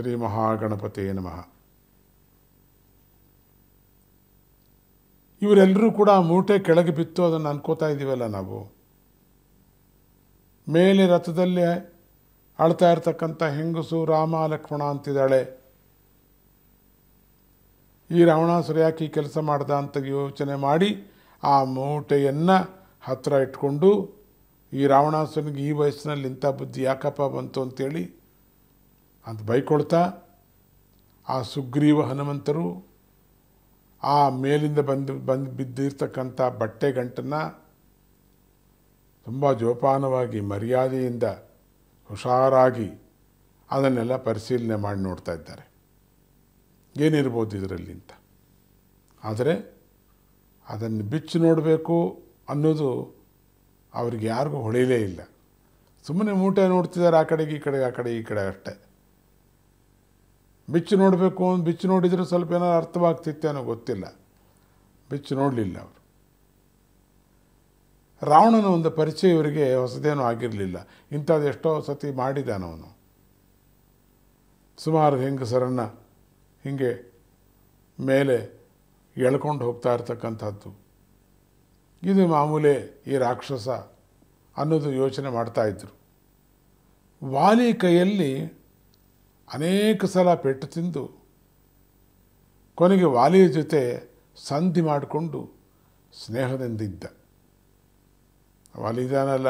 ಶ್ರೀ ಮಹಾಗಣಪತೇ ನಮಃ. ಇವರೆಲ್ಲರೂ ಕೂಡ ಮೂಟೆ ಕೆಳಗೆ ಬಿತ್ತು ಅದನ್ನು ಅನ್ಕೋತಾ ಇದ್ದೀವಲ್ಲ ನಾವು. ಮೇಲೆ ರಥದಲ್ಲಿ ಅಳ್ತಾ ಇರ್ತಕ್ಕಂಥ ಹೆಂಗಸು ರಾಮ ಲಕ್ಷ್ಮಣ ಅಂತಿದ್ದಾಳೆ. ಈ ರಾವಣಾಸುರ ಯಾಕೆ ಈ ಕೆಲಸ ಮಾಡ್ದ ಅಂತ ಯೋಚನೆ ಮಾಡಿ ಆ ಮೂಟೆಯನ್ನು ಹತ್ತಿರ ಇಟ್ಕೊಂಡು ಈ ರಾವಣಾಸುರನಿಗೆ ಈ ವಯಸ್ಸಿನಲ್ಲಿ ಇಂಥ ಬುದ್ಧಿ ಯಾಕಪ್ಪ ಬಂತು ಅಂತೇಳಿ ಅಂತ ಬೈಕೊಳ್ತಾ ಆ ಸುಗ್ರೀವ ಹನುಮಂತರು ಆ ಮೇಲಿಂದ ಬಂದು ಬಿದ್ದಿರ್ತಕ್ಕಂಥ ಬಟ್ಟೆ ಗಂಟನ್ನು ತುಂಬ ಜೋಪಾನವಾಗಿ ಮರ್ಯಾದೆಯಿಂದ ಹುಷಾರಾಗಿ ಅದನ್ನೆಲ್ಲ ಪರಿಶೀಲನೆ ಮಾಡಿ ನೋಡ್ತಾ ಇದ್ದಾರೆ, ಏನಿರ್ಬೋದು ಇದರಲ್ಲಿ ಅಂತ. ಆದರೆ ಅದನ್ನು ಬಿಚ್ಚಿ ನೋಡಬೇಕು ಅನ್ನೋದು ಅವ್ರಿಗೆ ಯಾರಿಗೂ ಹೊಳೆಯಲೇ ಇಲ್ಲ. ಸುಮ್ಮನೆ ಮೂಟೆ ನೋಡ್ತಿದ್ದಾರೆ, ಆ ಕಡೆಗೆ ಈ ಕಡೆಗೆ, ಆ ಕಡೆ ಈ ಕಡೆ ಅಷ್ಟೇ. ಬಿಚ್ಚು ನೋಡಬೇಕು ಅಂತ ಬಿಚ್ಚು ನೋಡಿದರೆ ಸ್ವಲ್ಪ ಏನಾದ್ರು ಅರ್ಥವಾಗ್ತಿತ್ತೇನೋ ಗೊತ್ತಿಲ್ಲ, ಬಿಚ್ಚು ನೋಡಲಿಲ್ಲ ಅವರು. ರಾವಣನ ಒಂದು ಪರಿಚಯ ಇವರಿಗೆ ಹೊಸದೇನೂ ಆಗಿರಲಿಲ್ಲ. ಇಂಥದ್ದು ಎಷ್ಟೋ ಸತಿ ಮಾಡಿದಾನವನು. ಸುಮಾರು ಹೆಂಗಸರನ್ನು ಹೀಗೆ ಮೇಲೆ ಎಳ್ಕೊಂಡು ಹೋಗ್ತಾ ಇರ್ತಕ್ಕಂಥದ್ದು ಇದು ಮಾಮೂಲೆ ಈ ರಾಕ್ಷಸ ಅನ್ನೋದು ಯೋಚನೆ ಮಾಡ್ತಾಯಿದ್ರು. ವಾಲಿ ಕೈಯಲ್ಲಿ ಅನೇಕ ಸಲ ಪೆಟ್ಟು ತಿಂದು ಕೊನೆಗೆ ವಾಲಿಯ ಜೊತೆ ಸಂಧಿ ಮಾಡಿಕೊಂಡು ಸ್ನೇಹದಿಂದಿದ್ದ. ವಾಲಿ ಇದಾನಲ್ಲ,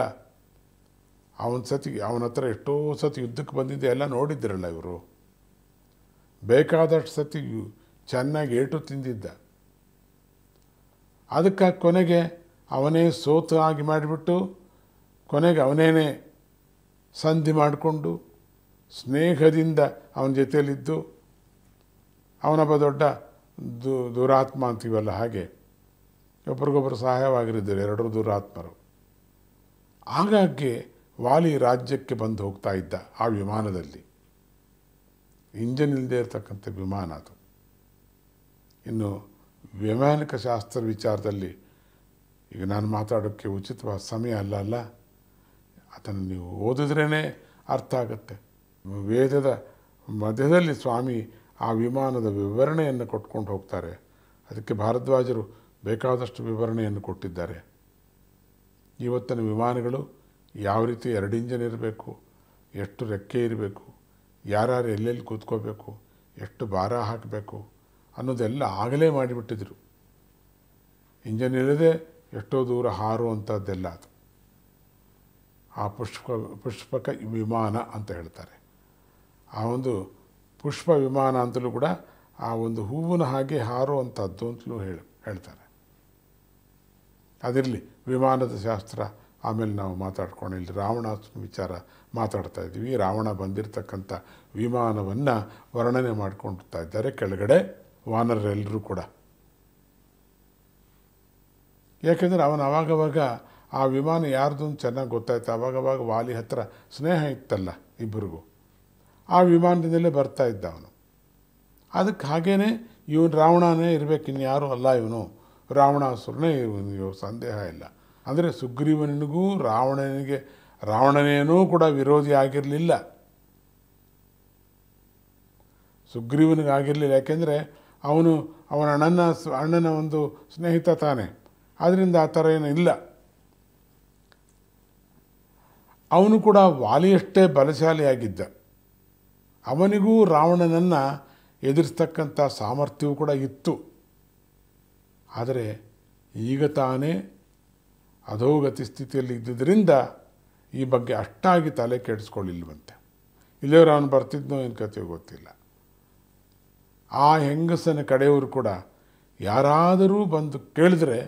ಅವನ ಹತ್ರ ಎಷ್ಟೋ ಸತಿ ಯುದ್ಧಕ್ಕೆ ಬಂದಿದ್ದೆ ಎಲ್ಲ ನೋಡಿದ್ರಲ್ಲ ಇವರು. ಬೇಕಾದಷ್ಟು ಸತಿ ಚೆನ್ನಾಗಿ ಏಟು ತಿಂದಿದ್ದ. ಅದಕ್ಕಾಗಿ ಕೊನೆಗೆ ಅವನೇ ಸೋತಾಗಿ ಮಾಡಿಬಿಟ್ಟು ಕೊನೆಗೆ ಅವನೇನೆ ಸಂಧಿ ಮಾಡಿಕೊಂಡು ಸ್ನೇಹದಿಂದ ಅವನ ಜೊತೆಯಲ್ಲಿದ್ದು ಅವನೊಬ್ಬ ದೊಡ್ಡ ದುರಾತ್ಮ ಅಂತೀವಲ್ಲ ಹಾಗೆ ಒಬ್ರಿಗೊಬ್ಬರು ಸಹಾಯವಾಗಿರಿದ್ದರು ಎರಡರೂ ದುರಾತ್ಮರು. ಆಗಾಗ್ಗೆ ವಾಲಿ ರಾಜ್ಯಕ್ಕೆ ಬಂದು ಹೋಗ್ತಾ ಇದ್ದ ಆ ವಿಮಾನದಲ್ಲಿ. ಇಂಜನ್ ಇಲ್ಲದೆ ಇರತಕ್ಕಂಥ ವಿಮಾನ ಅದು. ಇನ್ನು ವೈಮಾನಿಕ ಶಾಸ್ತ್ರ ವಿಚಾರದಲ್ಲಿ ಈಗ ನಾನು ಮಾತಾಡೋಕ್ಕೆ ಉಚಿತವಾದ ಸಮಯ ಅಲ್ಲ, ಅದನ್ನು ನೀವು ಓದಿದ್ರೇ ಅರ್ಥ ಆಗುತ್ತೆ. ವೇದದ ಮಧ್ಯದಲ್ಲಿ ಸ್ವಾಮಿ ಆ ವಿಮಾನದ ವಿವರಣೆಯನ್ನು ಕೊಟ್ಕೊಂಡು ಹೋಗ್ತಾರೆ. ಅದಕ್ಕೆ ಭಾರದ್ವಾಜರು ಬೇಕಾದಷ್ಟು ವಿವರಣೆಯನ್ನು ಕೊಟ್ಟಿದ್ದಾರೆ. ಇವತ್ತಿನ ವಿಮಾನಗಳು ಯಾವ ರೀತಿ 2 ಇಂಜನ್ ಇರಬೇಕು, ಎಷ್ಟು ರೆಕ್ಕೆ ಇರಬೇಕು, ಯಾರ್ಯಾರು ಎಲ್ಲೆಲ್ಲಿ ಕೂತ್ಕೋಬೇಕು, ಎಷ್ಟು ಭಾರ ಹಾಕಬೇಕು ಅನ್ನೋದೆಲ್ಲ ಆಗಲೇ ಮಾಡಿಬಿಟ್ಟಿದ್ರು. ಇಂಜನ್ ಇಲ್ಲದೆ ಎಷ್ಟೋ ದೂರ ಹಾರುವಂಥದ್ದೆಲ್ಲ ಅದು. ಆ ಪುಷ್ಪಕ ವಿಮಾನ ಅಂತ ಹೇಳ್ತಾರೆ. ಆ ಒಂದು ಪುಷ್ಪ ವಿಮಾನ ಅಂತಲೂ ಕೂಡ ಆ ಒಂದು ಹೂವಿನ ಹಾಗೆ ಹಾರುವಂಥದ್ದು ಅಂತಲೂ ಹೇಳ್ತಾರೆ. ಅದಿರಲಿ, ವಿಮಾನದ ಶಾಸ್ತ್ರ ಆಮೇಲೆ ನಾವು ಮಾತಾಡ್ಕೊಂಡು ಇಲ್ಲಿ ರಾವಣಾಸುರನ ವಿಚಾರ ಮಾತಾಡ್ತಾ ಇದ್ದೀವಿ. ರಾವಣ ಬಂದಿರತಕ್ಕಂಥ ವಿಮಾನವನ್ನು ವರ್ಣನೆ ಮಾಡ್ಕೊಳ್ತಾ ಇದ್ದಾರೆ ಕೆಳಗಡೆ ವಾನರರೆಲ್ಲರೂ ಕೂಡ. ಯಾಕೆಂದರೆ ಅವನು ಅವಾಗವಾಗ ಆ ವಿಮಾನ ಯಾರ್ದು ಅಂತ ಚೆನ್ನಾಗಿ ಗೊತ್ತಾಯ್ತು. ಅವಾಗವಾಗ ವಾಲಿ ಹತ್ರ ಸ್ನೇಹ ಇತ್ತಲ್ಲ ಇಬ್ಬರಿಗೂ. ಆ ವಿಮಾನದಿಂದಲೇ ಬರ್ತಾ ಇದ್ದ ಅವನು. ಅದಕ್ಕೆ ಹಾಗೇ ಇವನು ರಾವಣನೇ ಇರಬೇಕು, ಇನ್ಯಾರೂ ಅಲ್ಲ ಇವನು, ರಾವಣಾಸುರನೇ ಇವನಿಗೆ ಸಂದೇಹ ಇಲ್ಲ. ಅಂದರೆ ಸುಗ್ರೀವನಿಗೂ ರಾವಣನೇನೂ ಕೂಡ ವಿರೋಧಿ ಆಗಿರಲಿಲ್ಲ. ಸುಗ್ರೀವನಿಗಾಗಿರಲಿಲ್ಲ, ಯಾಕೆಂದರೆ ಅವನ ಅಣ್ಣನ ಒಂದು ಸ್ನೇಹಿತ ತಾನೆ. ಆದ್ದರಿಂದ ಆ ಥರ ಏನೂ ಇಲ್ಲ. ಅವನು ಕೂಡ ವಾಲಿಯಷ್ಟೇ ಬಲಶಾಲಿಯಾಗಿದ್ದ. ಅವನಿಗೂ ರಾವಣನನ್ನು ಎದುರಿಸ್ತಕ್ಕಂಥ ಸಾಮರ್ಥ್ಯವೂ ಕೂಡ ಇತ್ತು. ಆದರೆ ಈಗ ತಾನೇ ಅಧೋಗತಿ ಸ್ಥಿತಿಯಲ್ಲಿ ಇದ್ದುದರಿಂದ ಈ ಬಗ್ಗೆ ಅಷ್ಟಾಗಿ ತಲೆ ಕೆಡಿಸ್ಕೊಳ್ಳಿಲ್ವಂತೆ. ಇಲ್ಲಿಯವರು ಅವನು ಬರ್ತಿದ್ನೋ ಏನು ಕಥೆಯೋ ಗೊತ್ತಿಲ್ಲ. ಆ ಹೆಂಗಸನ ಕಡೆಯವರು ಕೂಡ ಯಾರಾದರೂ ಬಂದು ಕೇಳಿದ್ರೆ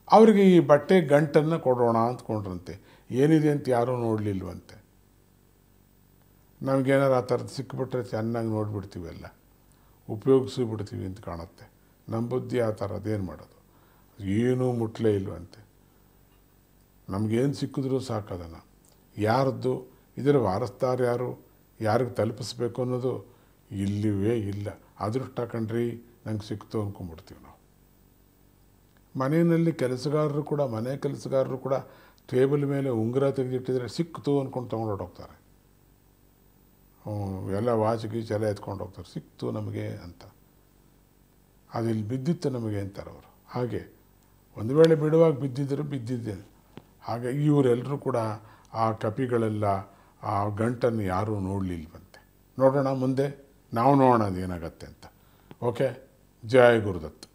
ಅವರಿಗೆ ಈ ಬಟ್ಟೆ ಗಂಟನ್ನು ಕೊಡೋಣ ಅಂದ್ಕೊಂಡ್ರಂತೆ. ಏನಿದೆ ಅಂತ ಯಾರೂ ನೋಡಲಿಲ್ವಂತೆ. ನಮಗೇನಾರು ಆ ಥರದ್ದು ಸಿಕ್ಕಿಬಿಟ್ರೆ ಚೆನ್ನಾಗಿ ನೋಡಿಬಿಡ್ತೀವಲ್ಲ, ಉಪಯೋಗಿಸಿಬಿಡ್ತೀವಿ ಅಂತ ಕಾಣುತ್ತೆ. ನಮ್ಮ ಬುದ್ಧಿ ಆ ಥರ ಅದೇನು ಮಾಡೋದು, ಏನೂ ಮುಟ್ಲೇ ಇಲ್ವಂತೆ. ನಮಗೇನು ಸಿಕ್ಕಿದ್ರೂ ಸಾಕದನ್ನು ಯಾರದ್ದು ಇದರ ವಾರಸ್ದಾರ ಯಾರು, ಯಾರಿಗೆ ತಲುಪಿಸ್ಬೇಕು ಅನ್ನೋದು ಇಲ್ಲಿವೇ ಇಲ್ಲ. ಅದೃಷ್ಟ ಕಂಡ್ರಿ ನಂಗೆ ಸಿಕ್ತು ಅಂದ್ಕೊಂಡ್ಬಿಡ್ತೀವಿ ನಾವು. ಮನೆಯಲ್ಲಿ ಮನೆ ಕೆಲಸಗಾರರು ಕೂಡ ಟೇಬಲ್ ಮೇಲೆ ಉಂಗುರ ತೆಗೆದಿಟ್ಟಿದ್ರೆ ಸಿಕ್ತು ಅಂದ್ಕೊಂಡು ತೊಗೊಂಡೋಗ್ತಾರೆ. ಎಲ್ಲ ವಾಚ್ ಗೀಚ್ ಎಲ್ಲ ಎತ್ಕೊಂಡು ಹೋಗ್ತಾರೆ, ಸಿಕ್ತು ನಮಗೆ ಅಂತ, ಅದು ಇಲ್ಲಿ ಬಿದ್ದಿತ್ತು ನಮಗೆ ಅಂತಾರೆ ಅವರು. ಹಾಗೆ ಒಂದು ವೇಳೆ ಬಿಡುವಾಗ ಬಿದ್ದಿದ್ದೆ. ಹಾಗೆ ಇವರೆಲ್ಲರೂ ಕೂಡ ಆ ಕಪಿಗಳೆಲ್ಲ ಆ ಗಂಟನ್ನು ಯಾರೂ ನೋಡಲಿಲ್ವಂತೆ. ನೋಡೋಣ ಮುಂದೆ ನಾವು ನೋಡೋಣ ಅದೇನಾಗತ್ತೆ ಅಂತ. ಓಕೆ, ಜಯ ಗುರುದತ್.